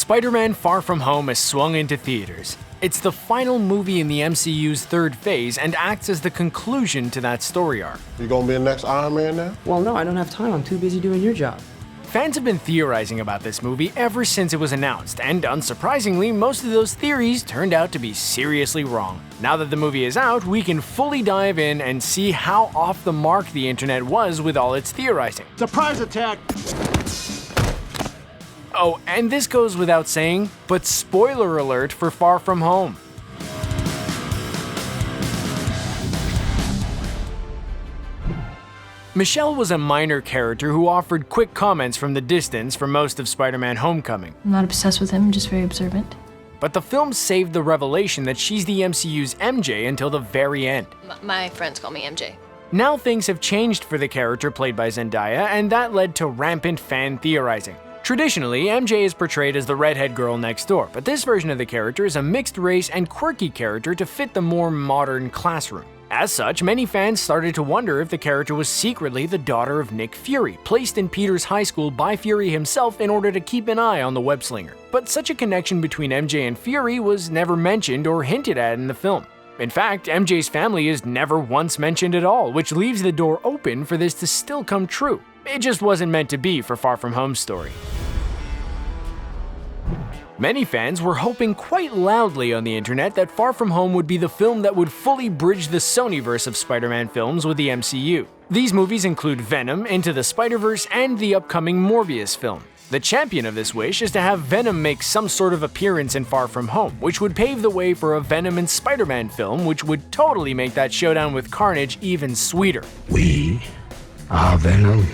Spider-Man: Far From Home has swung into theaters. It's the final movie in the MCU's third phase and acts as the conclusion to that story arc. You gonna be the next Iron Man now? Well, no, I don't have time. I'm too busy doing your job. Fans have been theorizing about this movie ever since it was announced, and unsurprisingly, most of those theories turned out to be seriously wrong. Now that the movie is out, we can fully dive in and see how off the mark the internet was with all its theorizing. Surprise attack! Oh, and this goes without saying, but spoiler alert for Far From Home. Michelle was a minor character who offered quick comments from the distance for most of Spider-Man: Homecoming. I'm not obsessed with him, I'm just very observant. But the film saved the revelation that she's the MCU's MJ until the very end. My friends call me MJ. Now things have changed for the character played by Zendaya, and that led to rampant fan theorizing. Traditionally, MJ is portrayed as the redhead girl next door, but this version of the character is a mixed-race and quirky character to fit the more modern classroom. As such, many fans started to wonder if the character was secretly the daughter of Nick Fury, placed in Peter's high school by Fury himself in order to keep an eye on the web-slinger. But such a connection between MJ and Fury was never mentioned or hinted at in the film. In fact, MJ's family is never once mentioned at all, which leaves the door open for this to still come true. It just wasn't meant to be for Far From Home's story. Many fans were hoping quite loudly on the internet that Far From Home would be the film that would fully bridge the Sonyverse of Spider-Man films with the MCU. These movies include Venom, Into the Spider-Verse, and the upcoming Morbius film. The champion of this wish is to have Venom make some sort of appearance in Far From Home, which would pave the way for a Venom and Spider-Man film, which would totally make that showdown with Carnage even sweeter. We are Venom.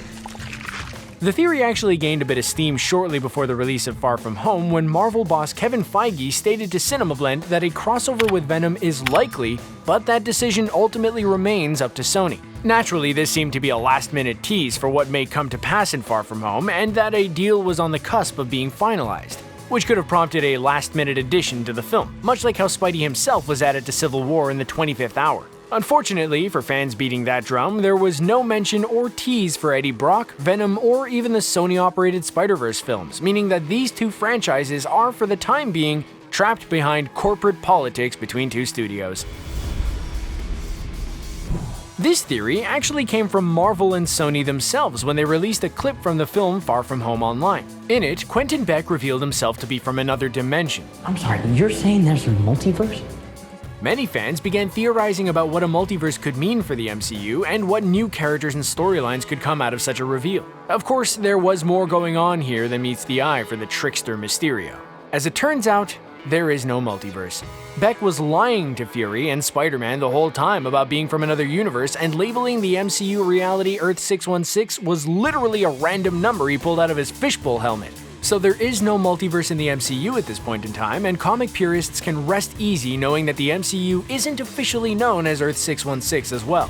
The theory actually gained a bit of steam shortly before the release of Far From Home when Marvel boss Kevin Feige stated to CinemaBlend that a crossover with Venom is likely, but that decision ultimately remains up to Sony. Naturally, this seemed to be a last-minute tease for what may come to pass in Far From Home, and that a deal was on the cusp of being finalized, which could have prompted a last-minute addition to the film, much like how Spidey himself was added to Civil War in the 25th hour. Unfortunately, for fans beating that drum, there was no mention or tease for Eddie Brock, Venom, or even the Sony-operated Spider-Verse films, meaning that these two franchises are, for the time being, trapped behind corporate politics between two studios. This theory actually came from Marvel and Sony themselves when they released a clip from the film Far From Home online. In it, Quentin Beck revealed himself to be from another dimension. I'm sorry, you're saying there's a multiverse? Many fans began theorizing about what a multiverse could mean for the MCU and what new characters and storylines could come out of such a reveal. Of course, there was more going on here than meets the eye for the trickster Mysterio. As it turns out, there is no multiverse. Beck was lying to Fury and Spider-Man the whole time about being from another universe, and labeling the MCU reality Earth 616 was literally a random number he pulled out of his fishbowl helmet. So there is no multiverse in the MCU at this point in time, and comic purists can rest easy knowing that the MCU isn't officially known as Earth 616 as well.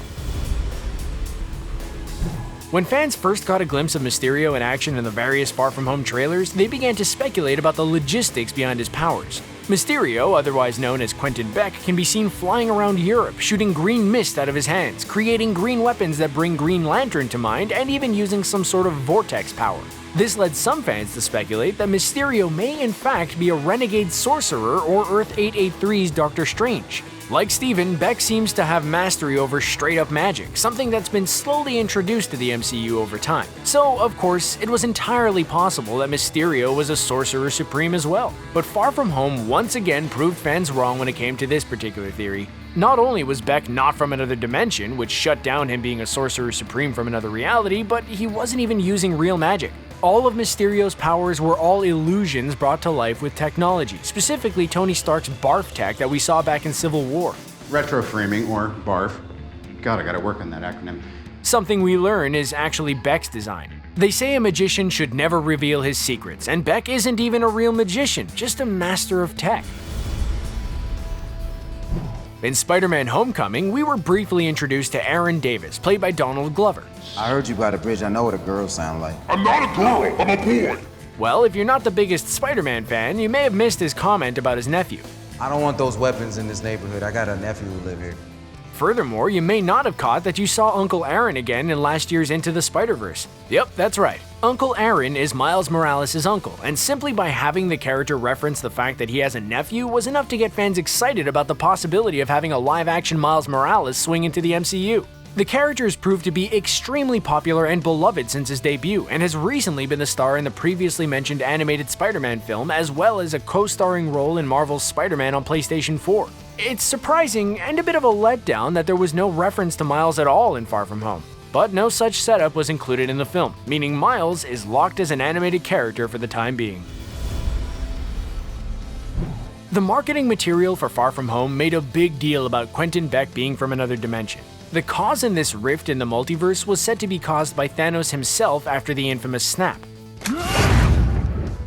When fans first got a glimpse of Mysterio in action in the various Far From Home trailers, they began to speculate about the logistics behind his powers. Mysterio, otherwise known as Quentin Beck, can be seen flying around Europe, shooting green mist out of his hands, creating green weapons that bring Green Lantern to mind, and even using some sort of vortex power. This led some fans to speculate that Mysterio may in fact be a renegade sorcerer or Earth 883's Doctor Strange. Like Steven, Beck seems to have mastery over straight-up magic, something that's been slowly introduced to the MCU over time. So, of course, it was entirely possible that Mysterio was a Sorcerer Supreme as well. But Far From Home once again proved fans wrong when it came to this particular theory. Not only was Beck not from another dimension, which shut down him being a Sorcerer Supreme from another reality, but he wasn't even using real magic. All of Mysterio's powers were all illusions brought to life with technology, specifically Tony Stark's barf tech that we saw back in Civil War. Retro framing, or barf. God, I gotta work on that acronym. Something we learn is actually Beck's design. They say a magician should never reveal his secrets, and Beck isn't even a real magician, just a master of tech. In Spider-Man: Homecoming, we were briefly introduced to Aaron Davis, played by Donald Glover. I heard you by the bridge. I know what a girl sound like. I'm not a girl, I'm a boy. Well, if you're not the biggest Spider-Man fan, you may have missed his comment about his nephew. I don't want those weapons in this neighborhood. I got a nephew who live here. Furthermore, you may not have caught that you saw Uncle Aaron again in last year's Into the Spider-Verse. Yep, that's right. Uncle Aaron is Miles Morales' uncle, and simply by having the character reference the fact that he has a nephew was enough to get fans excited about the possibility of having a live-action Miles Morales swing into the MCU. The character has proved to be extremely popular and beloved since his debut, and has recently been the star in the previously mentioned animated Spider-Man film, as well as a co-starring role in Marvel's Spider-Man on PlayStation 4. It's surprising and a bit of a letdown that there was no reference to Miles at all in Far From Home, but no such setup was included in the film, meaning Miles is locked as an animated character for the time being. The marketing material for Far From Home made a big deal about Quentin Beck being from another dimension. The cause in this rift in the multiverse was said to be caused by Thanos himself after the infamous snap.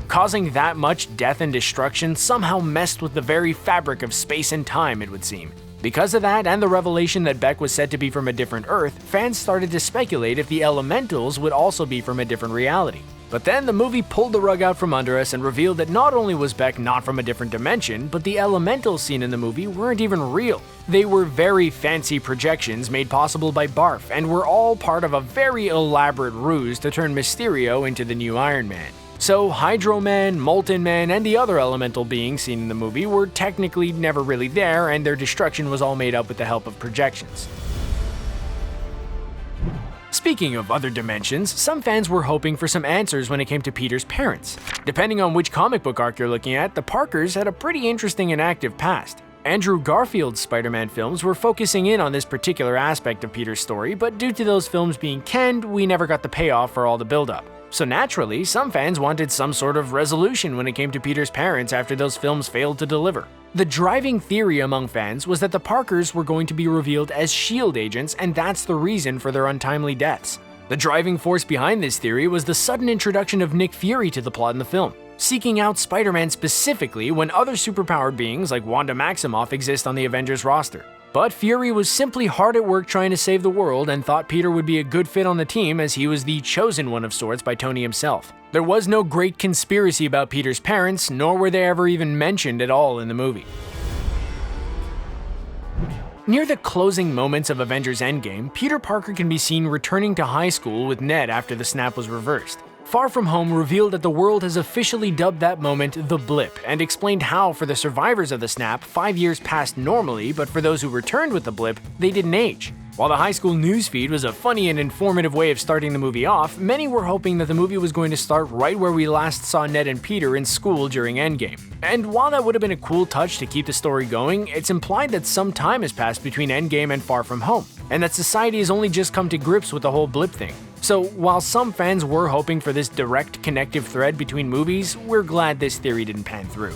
Causing that much death and destruction somehow messed with the very fabric of space and time, it would seem. Because of that and the revelation that Beck was said to be from a different Earth, fans started to speculate if the elementals would also be from a different reality. But then the movie pulled the rug out from under us and revealed that not only was Beck not from a different dimension, but the elementals seen in the movie weren't even real. They were very fancy projections made possible by Barf, and were all part of a very elaborate ruse to turn Mysterio into the new Iron Man. So Hydro Man, Molten Man, and the other elemental beings seen in the movie were technically never really there, and their destruction was all made up with the help of projections. Speaking of other dimensions, some fans were hoping for some answers when it came to Peter's parents. Depending on which comic book arc you're looking at, the Parkers had a pretty interesting and active past. Andrew Garfield's Spider-Man films were focusing in on this particular aspect of Peter's story, but due to those films being canned, we never got the payoff for all the build-up. So naturally, some fans wanted some sort of resolution when it came to Peter's parents after those films failed to deliver. The driving theory among fans was that the Parkers were going to be revealed as S.H.I.E.L.D. agents, and that's the reason for their untimely deaths. The driving force behind this theory was the sudden introduction of Nick Fury to the plot in the film, seeking out Spider-Man specifically when other superpowered beings like Wanda Maximoff exist on the Avengers roster. But Fury was simply hard at work trying to save the world and thought Peter would be a good fit on the team as he was the chosen one of sorts by Tony himself. There was no great conspiracy about Peter's parents, nor were they ever even mentioned at all in the movie. Near the closing moments of Avengers Endgame, Peter Parker can be seen returning to high school with Ned after the snap was reversed. Far From Home revealed that the world has officially dubbed that moment the Blip, and explained how for the survivors of the snap, 5 years passed normally, but for those who returned with the Blip, they didn't age. While the high school newsfeed was a funny and informative way of starting the movie off, many were hoping that the movie was going to start right where we last saw Ned and Peter in school during Endgame. And while that would have been a cool touch to keep the story going, it's implied that some time has passed between Endgame and Far From Home, and that society has only just come to grips with the whole Blip thing. So while some fans were hoping for this direct connective thread between movies, we're glad this theory didn't pan through.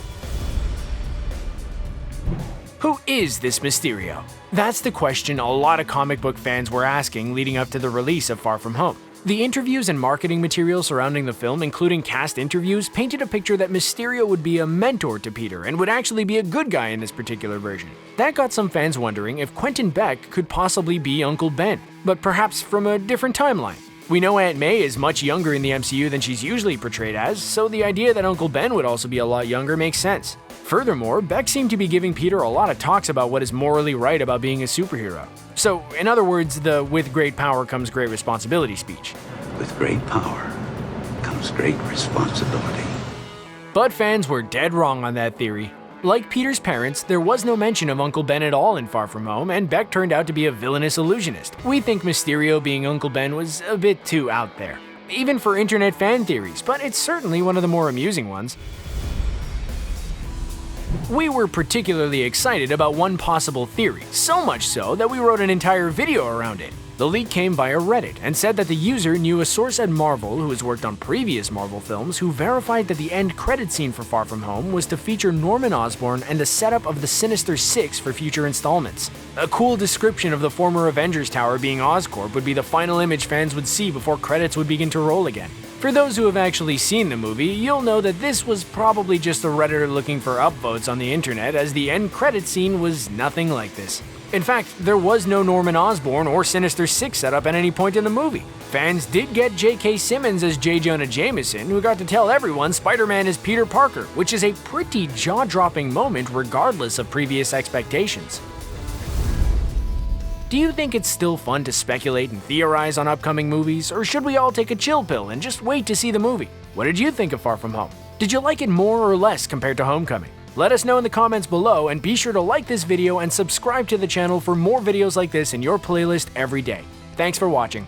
Who is this Mysterio? That's the question a lot of comic book fans were asking leading up to the release of Far From Home. The interviews and marketing material surrounding the film, including cast interviews, painted a picture that Mysterio would be a mentor to Peter and would actually be a good guy in this particular version. That got some fans wondering if Quentin Beck could possibly be Uncle Ben, but perhaps from a different timeline. We know Aunt May is much younger in the MCU than she's usually portrayed as, so the idea that Uncle Ben would also be a lot younger makes sense. Furthermore, Beck seemed to be giving Peter a lot of talks about what is morally right about being a superhero. So, in other words, the "with great power comes great responsibility" speech. With great power comes great responsibility. But fans were dead wrong on that theory. Like Peter's parents, there was no mention of Uncle Ben at all in Far From Home, and Beck turned out to be a villainous illusionist. We think Mysterio being Uncle Ben was a bit too out there, even for internet fan theories, but it's certainly one of the more amusing ones. We were particularly excited about one possible theory, so much so that we wrote an entire video around it. The leak came via Reddit and said that the user knew a source at Marvel who has worked on previous Marvel films who verified that the end credit scene for Far From Home was to feature Norman Osborn and the setup of the Sinister Six for future installments. A cool description of the former Avengers Tower being Oscorp would be the final image fans would see before credits would begin to roll again. For those who have actually seen the movie, you'll know that this was probably just a Redditor looking for upvotes on the internet, as the end credit scene was nothing like this. In fact, there was no Norman Osborn or Sinister Six setup at any point in the movie. Fans did get J.K. Simmons as J. Jonah Jameson, who got to tell everyone Spider-Man is Peter Parker, which is a pretty jaw-dropping moment regardless of previous expectations. Do you think it's still fun to speculate and theorize on upcoming movies, or should we all take a chill pill and just wait to see the movie? What did you think of Far From Home? Did you like it more or less compared to Homecoming? Let us know in the comments below, and be sure to like this video and subscribe to the channel for more videos like this in your playlist every day. Thanks for watching.